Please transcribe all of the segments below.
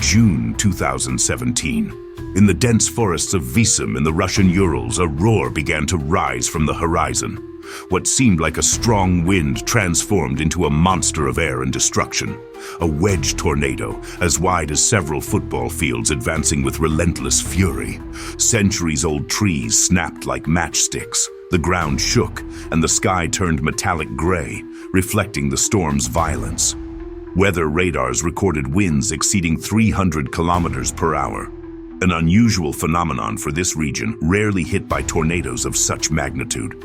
June 2017. In the dense forests of Visim in the Russian Urals, a roar began to rise from the horizon. What seemed like a strong wind transformed into a monster of air and destruction. A wedge tornado, as wide as several football fields, advancing with relentless fury. Centuries-old trees snapped like matchsticks. The ground shook, and the sky turned metallic gray, reflecting the storm's violence. Weather radars recorded winds exceeding 300 kilometers per hour. An unusual phenomenon for this region, rarely hit by tornadoes of such magnitude.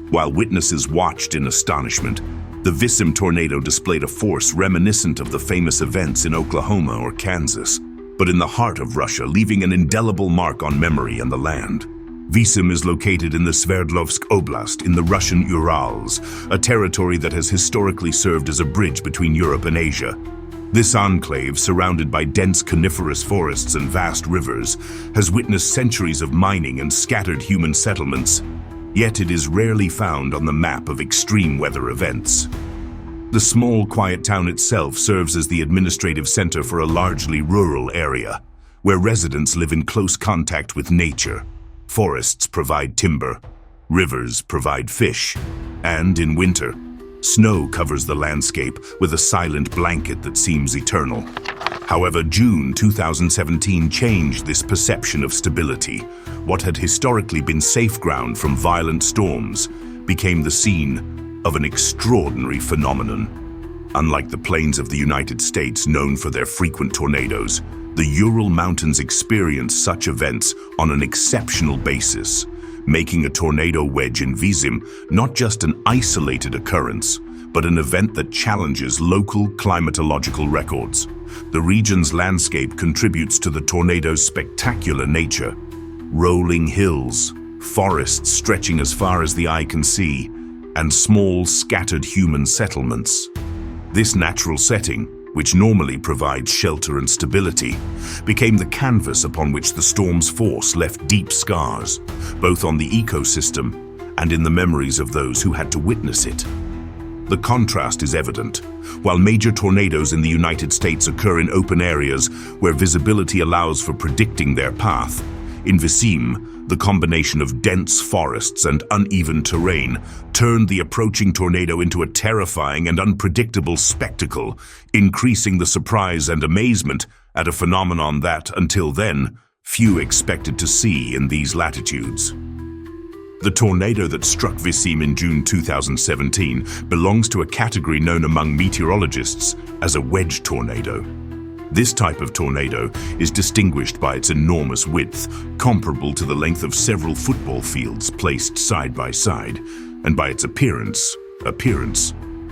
While witnesses watched in astonishment, the Visim tornado displayed a force reminiscent of the famous events in Oklahoma or Kansas, but in the heart of Russia, leaving an indelible mark on memory and the land. Visim is located in the Sverdlovsk Oblast in the Russian Urals, a territory that has historically served as a bridge between Europe and Asia. This enclave, surrounded by dense coniferous forests and vast rivers, has witnessed centuries of mining and scattered human settlements, yet it is rarely found on the map of extreme weather events. The small, quiet town itself serves as the administrative center for a largely rural area, where residents live in close contact with nature. Forests provide timber, rivers provide fish, and in winter, snow covers the landscape with a silent blanket that seems eternal. However, June 2017 changed this perception of stability. What had historically been safe ground from violent storms became the scene of an extraordinary phenomenon. Unlike the plains of the United States, known for their frequent tornadoes, the Ural Mountains experience such events on an exceptional basis, making a tornado wedge in Visim not just an isolated occurrence, but an event that challenges local climatological records. The region's landscape contributes to the tornado's spectacular nature. Rolling hills, forests stretching as far as the eye can see, and small, scattered human settlements. This natural setting, which normally provides shelter and stability, became the canvas upon which the storm's force left deep scars, both on the ecosystem and in the memories of those who had to witness it. The contrast is evident. While major tornadoes in the United States occur in open areas where visibility allows for predicting their path, in Visim, the combination of dense forests and uneven terrain turned the approaching tornado into a terrifying and unpredictable spectacle, increasing the surprise and amazement at a phenomenon that, until then, few expected to see in these latitudes. The tornado that struck Visim in June 2017 belongs to a category known among meteorologists as a wedge tornado. This type of tornado is distinguished by its enormous width, comparable to the length of several football fields placed side by side, and by its appearance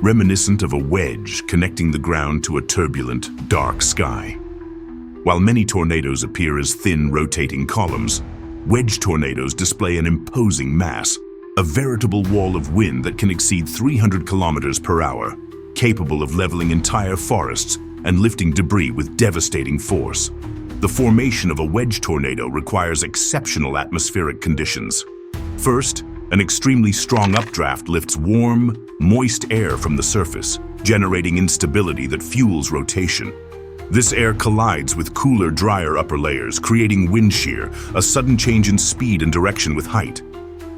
reminiscent of a wedge connecting the ground to a turbulent, dark sky. While many tornadoes appear as thin, rotating columns, wedge tornadoes display an imposing mass, a veritable wall of wind that can exceed 300 kilometers per hour, capable of leveling entire forests and lifting debris with devastating force. The formation of a wedge tornado requires exceptional atmospheric conditions. First, an extremely strong updraft lifts warm, moist air from the surface, generating instability that fuels rotation. This air collides with cooler, drier upper layers, creating wind shear, a sudden change in speed and direction with height.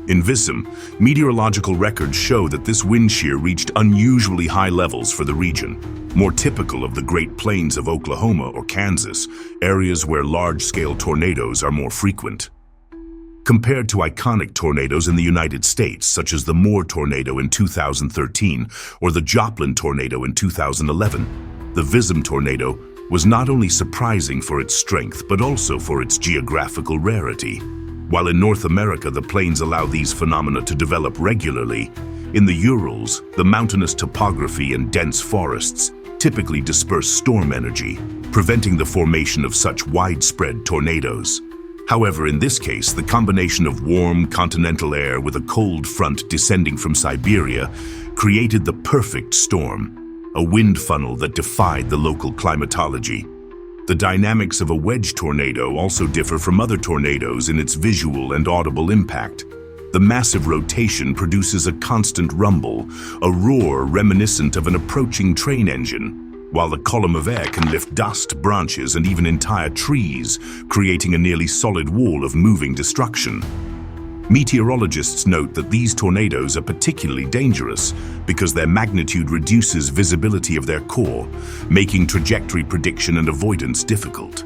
In Visim, meteorological records show that this wind shear reached unusually high levels for the region, more typical of the Great Plains of Oklahoma or Kansas, areas where large-scale tornadoes are more frequent. Compared to iconic tornadoes in the United States, such as the Moore tornado in 2013 or the Joplin tornado in 2011, the Visim tornado was not only surprising for its strength, but also for its geographical rarity. While in North America the plains allow these phenomena to develop regularly, in the Urals, the mountainous topography and dense forests typically disperse storm energy, preventing the formation of such widespread tornadoes. However, in this case, the combination of warm continental air with a cold front descending from Siberia created the perfect storm, a wind funnel that defied the local climatology. The dynamics of a wedge tornado also differ from other tornadoes in its visual and audible impact. The massive rotation produces a constant rumble, a roar reminiscent of an approaching train engine, while the column of air can lift dust, branches, and even entire trees, creating a nearly solid wall of moving destruction. Meteorologists note that these tornadoes are particularly dangerous because their magnitude reduces visibility of their core, making trajectory prediction and avoidance difficult.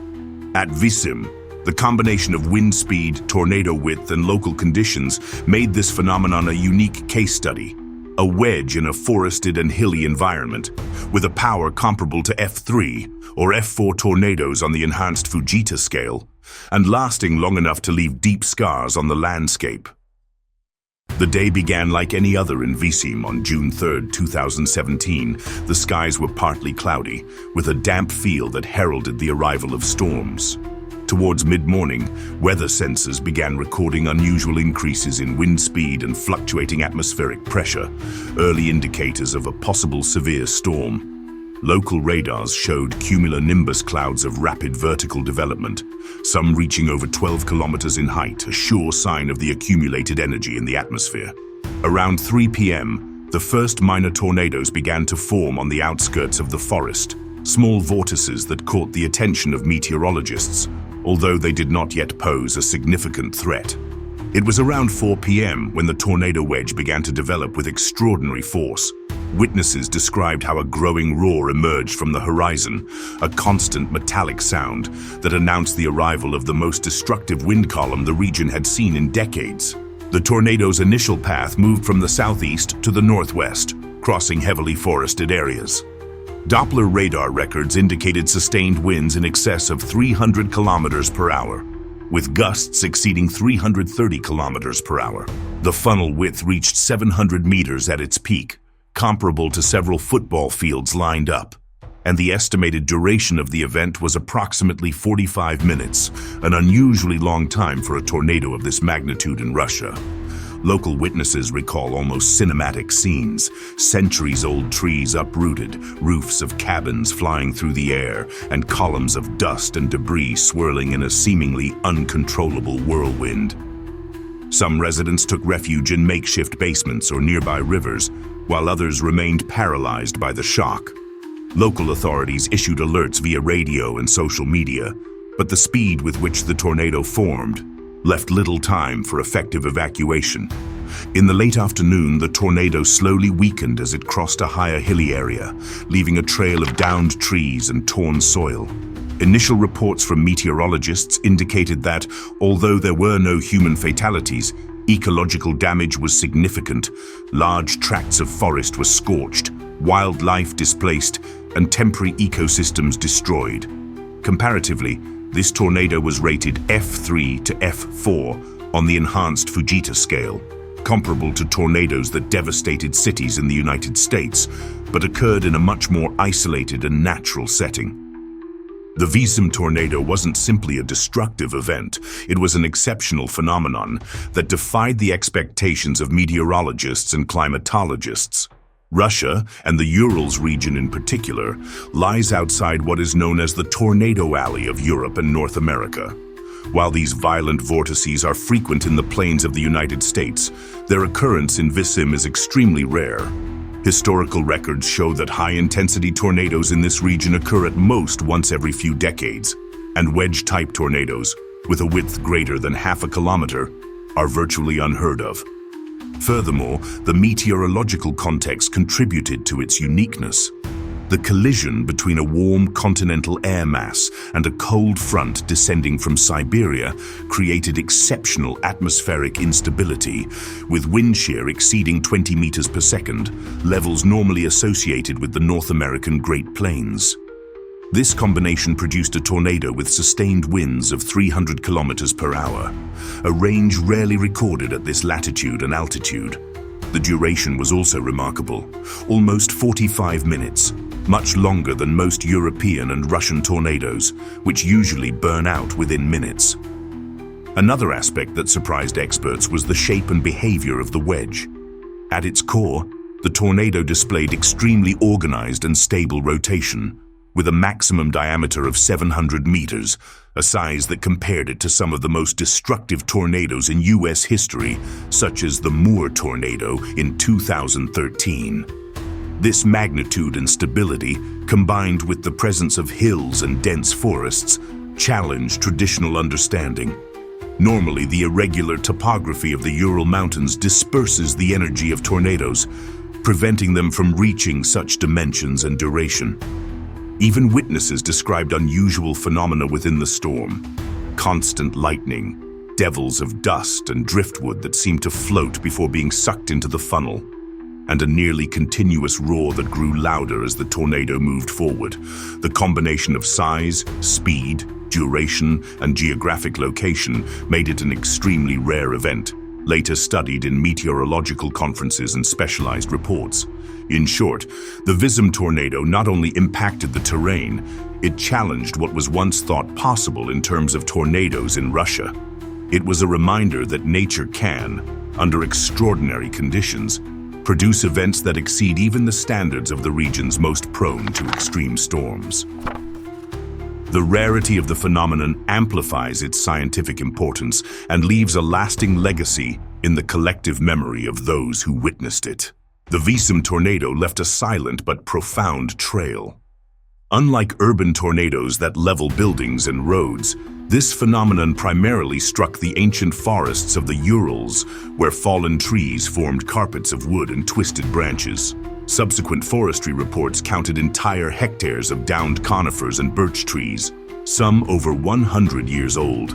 At Visim, the combination of wind speed, tornado width, and local conditions made this phenomenon a unique case study. A wedge in a forested and hilly environment, with a power comparable to F3 or F4 tornadoes on the enhanced Fujita scale, and lasting long enough to leave deep scars on the landscape. The day began like any other in Visim on June 3, 2017. The skies were partly cloudy, with a damp feel that heralded the arrival of storms. Towards mid-morning, weather sensors began recording unusual increases in wind speed and fluctuating atmospheric pressure, early indicators of a possible severe storm. Local radars showed cumulonimbus clouds of rapid vertical development, some reaching over 12 kilometers in height, a sure sign of the accumulated energy in the atmosphere. Around 3 p.m., the first minor tornadoes began to form on the outskirts of the forest, small vortices that caught the attention of meteorologists, although they did not yet pose a significant threat. It was around 4 p.m. when the tornado wedge began to develop with extraordinary force. Witnesses described how a growing roar emerged from the horizon, a constant metallic sound that announced the arrival of the most destructive wind column the region had seen in decades. The tornado's initial path moved from the southeast to the northwest, crossing heavily forested areas. Doppler radar records indicated sustained winds in excess of 300 kilometers per hour, with gusts exceeding 330 kilometers per hour. The funnel width reached 700 meters at its peak, comparable to several football fields lined up, and the estimated duration of the event was approximately 45 minutes, an unusually long time for a tornado of this magnitude in Russia. Local witnesses recall almost cinematic scenes, centuries-old trees uprooted, roofs of cabins flying through the air, and columns of dust and debris swirling in a seemingly uncontrollable whirlwind. Some residents took refuge in makeshift basements or nearby rivers, while others remained paralyzed by the shock. Local authorities issued alerts via radio and social media, but the speed with which the tornado formed left little time for effective evacuation. In the late afternoon, the tornado slowly weakened as it crossed a higher hilly area, leaving a trail of downed trees and torn soil. Initial reports from meteorologists indicated that, although there were no human fatalities, ecological damage was significant. Large tracts of forest were scorched, wildlife displaced, and temporary ecosystems destroyed. Comparatively, this tornado was rated F3 to F4 on the enhanced Fujita scale, comparable to tornadoes that devastated cities in the United States, but occurred in a much more isolated and natural setting. The Visim tornado wasn't simply a destructive event, it was an exceptional phenomenon that defied the expectations of meteorologists and climatologists. Russia, and the Urals region in particular, lies outside what is known as the Tornado Alley of Europe and North America. While these violent vortices are frequent in the plains of the United States, their occurrence in Visim is extremely rare. Historical records show that high-intensity tornadoes in this region occur at most once every few decades, and wedge-type tornadoes, with a width greater than half a kilometer, are virtually unheard of. Furthermore, the meteorological context contributed to its uniqueness. The collision between a warm continental air mass and a cold front descending from Siberia created exceptional atmospheric instability, with wind shear exceeding 20 meters per second, levels normally associated with the North American Great Plains. This combination produced a tornado with sustained winds of 300 kilometers per hour, a range rarely recorded at this latitude and altitude. The duration was also remarkable, almost 45 minutes, much longer than most European and Russian tornadoes, which usually burn out within minutes. Another aspect that surprised experts was the shape and behavior of the wedge. At its core, the tornado displayed extremely organized and stable rotation, with a maximum diameter of 700 meters, a size that compared it to some of the most destructive tornadoes in U.S. history, such as the Moore tornado in 2013. This magnitude and stability, combined with the presence of hills and dense forests, challenge traditional understanding. Normally, the irregular topography of the Ural Mountains disperses the energy of tornadoes, preventing them from reaching such dimensions and duration. Even witnesses described unusual phenomena within the storm: constant lightning, devils of dust and driftwood that seemed to float before being sucked into the funnel, and a nearly continuous roar that grew louder as the tornado moved forward. The combination of size, speed, duration, and geographic location made it an extremely rare event, later studied in meteorological conferences and specialized reports. In short, the Visim tornado not only impacted the terrain, it challenged what was once thought possible in terms of tornadoes in Russia. It was a reminder that nature can, under extraordinary conditions, produce events that exceed even the standards of the regions most prone to extreme storms. The rarity of the phenomenon amplifies its scientific importance and leaves a lasting legacy in the collective memory of those who witnessed it. The Visim tornado left a silent but profound trail. Unlike urban tornadoes that level buildings and roads, this phenomenon primarily struck the ancient forests of the Urals, where fallen trees formed carpets of wood and twisted branches. Subsequent forestry reports counted entire hectares of downed conifers and birch trees, some over 100 years old.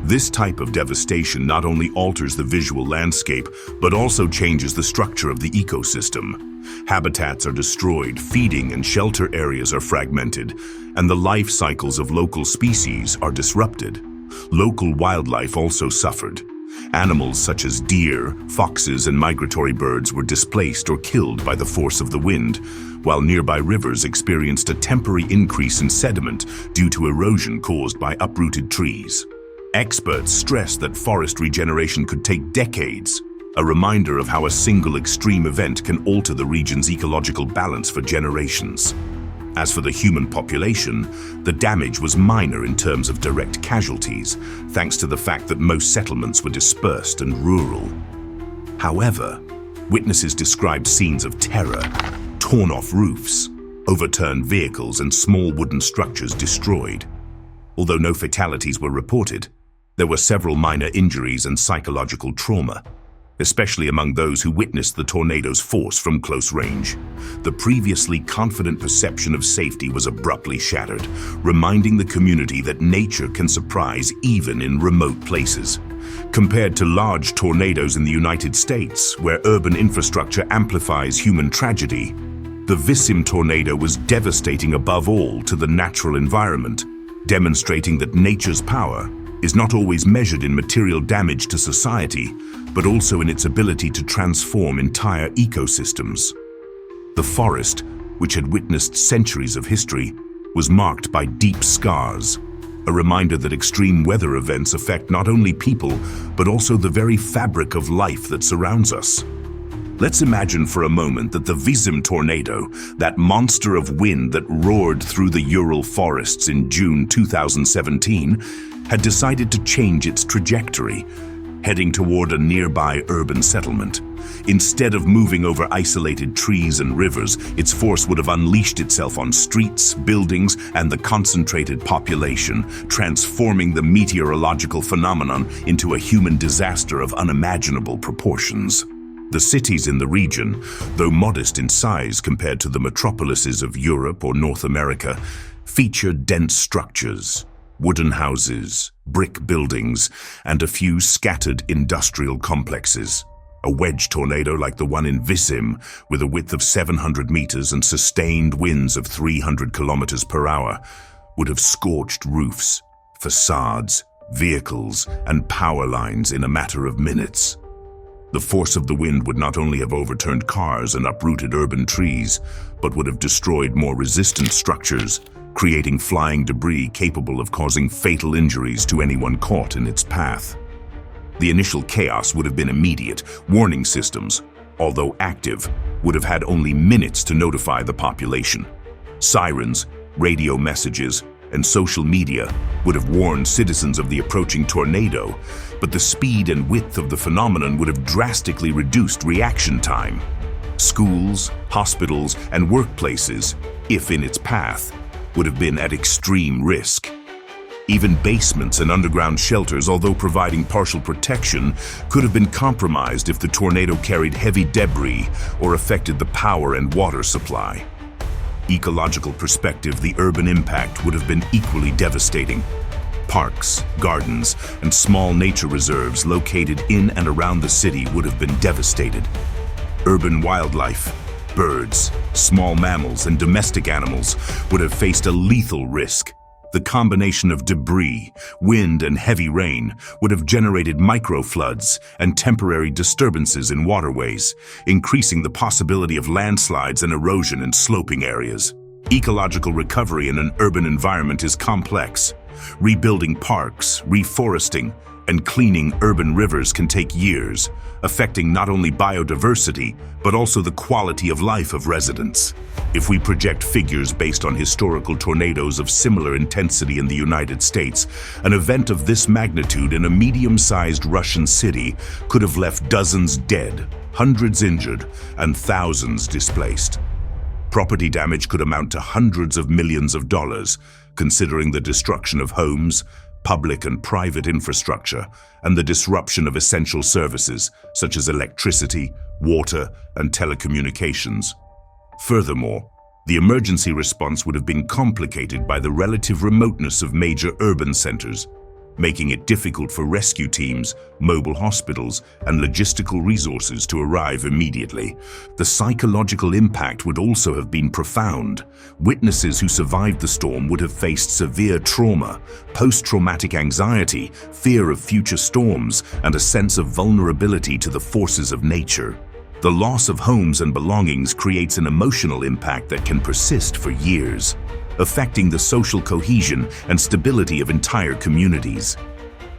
This type of devastation not only alters the visual landscape, but also changes the structure of the ecosystem. Habitats are destroyed, feeding and shelter areas are fragmented, and the life cycles of local species are disrupted. Local wildlife also suffered. Animals such as deer, foxes, and migratory birds were displaced or killed by the force of the wind, while nearby rivers experienced a temporary increase in sediment due to erosion caused by uprooted trees. Experts stress that forest regeneration could take decades, a reminder of how a single extreme event can alter the region's ecological balance for generations. As for the human population, the damage was minor in terms of direct casualties, thanks to the fact that most settlements were dispersed and rural. However, witnesses described scenes of terror: torn-off roofs, overturned vehicles, and small wooden structures destroyed. Although no fatalities were reported, there were several minor injuries and psychological trauma, especially among those who witnessed the tornado's force from close range. The previously confident perception of safety was abruptly shattered, reminding the community that nature can surprise even in remote places. Compared to large tornadoes in the United States, where urban infrastructure amplifies human tragedy, the Visim tornado was devastating above all to the natural environment, demonstrating that nature's power is not always measured in material damage to society, but also in its ability to transform entire ecosystems. The forest, which had witnessed centuries of history, was marked by deep scars, a reminder that extreme weather events affect not only people, but also the very fabric of life that surrounds us. Let's imagine for a moment that the Visim tornado, that monster of wind that roared through the Ural forests in June 2017, had decided to change its trajectory, heading toward a nearby urban settlement. Instead of moving over isolated trees and rivers, its force would have unleashed itself on streets, buildings, and the concentrated population, transforming the meteorological phenomenon into a human disaster of unimaginable proportions. The cities in the region, though modest in size compared to the metropolises of Europe or North America, feature dense structures: wooden houses, brick buildings, and a few scattered industrial complexes. A wedge tornado like the one in Visim, with a width of 700 meters and sustained winds of 300 kilometers per hour, would have scorched roofs, facades, vehicles, and power lines in a matter of minutes. The force of the wind would not only have overturned cars and uprooted urban trees, but would have destroyed more resistant structures, creating flying debris capable of causing fatal injuries to anyone caught in its path. The initial chaos would have been immediate. Warning systems, although active, would have had only minutes to notify the population. Sirens, radio messages, and social media would have warned citizens of the approaching tornado, but the speed and width of the phenomenon would have drastically reduced reaction time. Schools, hospitals, and workplaces, if in its path, would have been at extreme risk. Even basements and underground shelters, although providing partial protection, could have been compromised if the tornado carried heavy debris or affected the power and water supply. Ecological perspective, the urban impact would have been equally devastating. Parks, gardens, and small nature reserves located in and around the city would have been devastated. Urban wildlife, birds, small mammals, and domestic animals would have faced a lethal risk. The combination of debris, wind, and heavy rain would have generated microfloods and temporary disturbances in waterways, increasing the possibility of landslides and erosion in sloping areas. Ecological recovery in an urban environment is complex. Rebuilding parks, reforesting, and cleaning urban rivers can take years, affecting not only biodiversity, but also the quality of life of residents. If we project figures based on historical tornadoes of similar intensity in the United States, an event of this magnitude in a medium-sized Russian city could have left dozens dead, hundreds injured, and thousands displaced. Property damage could amount to hundreds of millions of dollars, considering the destruction of homes, public and private infrastructure, and the disruption of essential services such as electricity, water, and telecommunications. Furthermore, the emergency response would have been complicated by the relative remoteness of major urban centers, making it difficult for rescue teams, mobile hospitals, and logistical resources to arrive immediately. The psychological impact would also have been profound. Witnesses who survived the storm would have faced severe trauma, post-traumatic anxiety, fear of future storms, and a sense of vulnerability to the forces of nature. The loss of homes and belongings creates an emotional impact that can persist for years, affecting the social cohesion and stability of entire communities.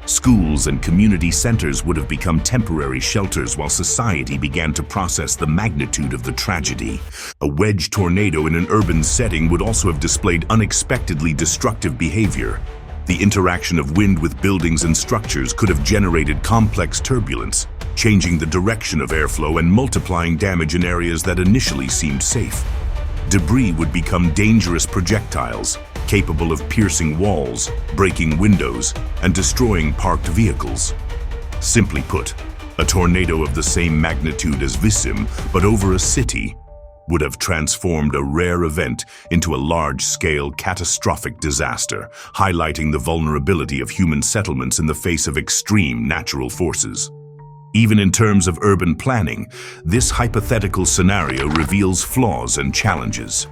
Schools and community centers would have become temporary shelters while society began to process the magnitude of the tragedy. A wedge tornado in an urban setting would also have displayed unexpectedly destructive behavior. The interaction of wind with buildings and structures could have generated complex turbulence, changing the direction of airflow and multiplying damage in areas that initially seemed safe. Debris would become dangerous projectiles, capable of piercing walls, breaking windows, and destroying parked vehicles. Simply put, a tornado of the same magnitude as Visim, but over a city, would have transformed a rare event into a large-scale catastrophic disaster, highlighting the vulnerability of human settlements in the face of extreme natural forces. Even in terms of urban planning, this hypothetical scenario reveals flaws and challenges.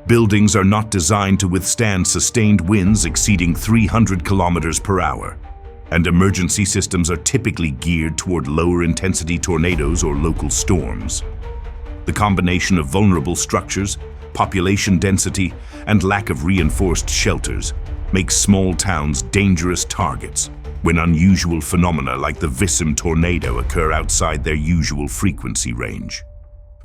Buildings are not designed to withstand sustained winds exceeding 300 kilometers per hour, and emergency systems are typically geared toward lower-intensity tornadoes or local storms. The combination of vulnerable structures, population density, and lack of reinforced shelters makes small towns dangerous targets when unusual phenomena like the Visim tornado occur outside their usual frequency range.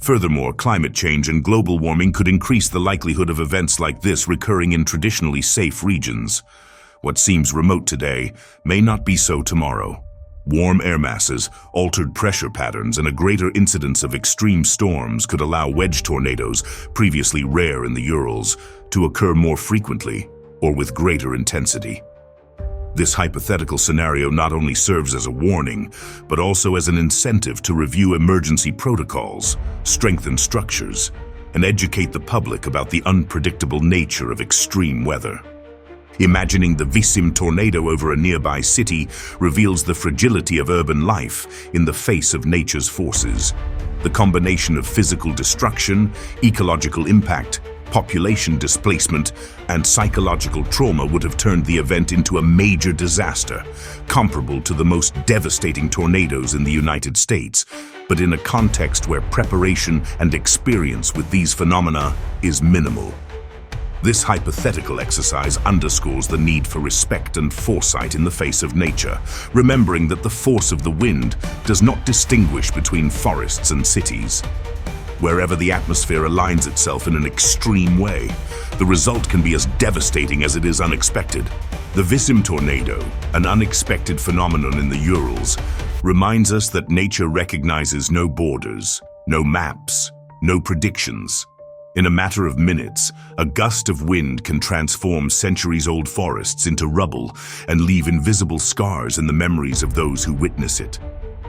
Furthermore, climate change and global warming could increase the likelihood of events like this recurring in traditionally safe regions. What seems remote today may not be so tomorrow. Warm air masses, altered pressure patterns, and a greater incidence of extreme storms could allow wedge tornadoes, previously rare in the Urals, to occur more frequently or with greater intensity. This hypothetical scenario not only serves as a warning, but also as an incentive to review emergency protocols, strengthen structures, and educate the public about the unpredictable nature of extreme weather. Imagining the Visim tornado over a nearby city reveals the fragility of urban life in the face of nature's forces. The combination of physical destruction, ecological impact, population displacement, and psychological trauma would have turned the event into a major disaster, comparable to the most devastating tornadoes in the United States, but in a context where preparation and experience with these phenomena is minimal. This hypothetical exercise underscores the need for respect and foresight in the face of nature, remembering that the force of the wind does not distinguish between forests and cities. Wherever the atmosphere aligns itself in an extreme way, the result can be as devastating as it is unexpected. The Visim tornado, an unexpected phenomenon in the Urals, reminds us that nature recognizes no borders, no maps, no predictions. In a matter of minutes, a gust of wind can transform centuries-old forests into rubble and leave invisible scars in the memories of those who witness it.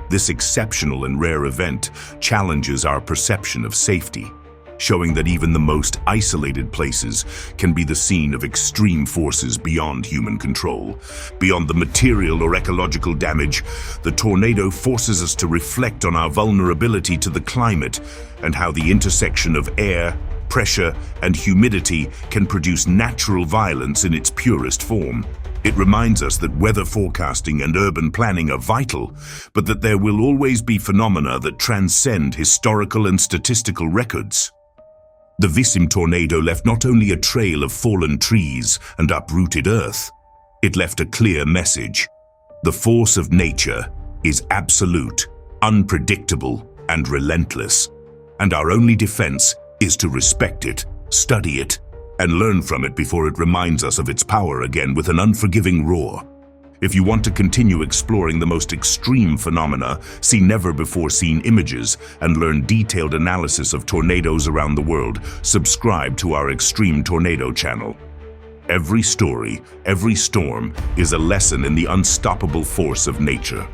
This exceptional and rare event challenges our perception of safety, showing that even the most isolated places can be the scene of extreme forces beyond human control. Beyond the material or ecological damage, the tornado forces us to reflect on our vulnerability to the climate and how the intersection of air, pressure, and humidity can produce natural violence in its purest form. It reminds us that weather forecasting and urban planning are vital, but that there will always be phenomena that transcend historical and statistical records. The Visim tornado left not only a trail of fallen trees and uprooted earth, it left a clear message. The force of nature is absolute, unpredictable, and relentless, and our only defense is to respect it, study it, and learn from it before it reminds us of its power again with an unforgiving roar. If you want to continue exploring the most extreme phenomena, see never-before-seen images, and learn detailed analysis of tornadoes around the world, subscribe to our Extreme Tornado channel. Every story, every storm is a lesson in the unstoppable force of nature.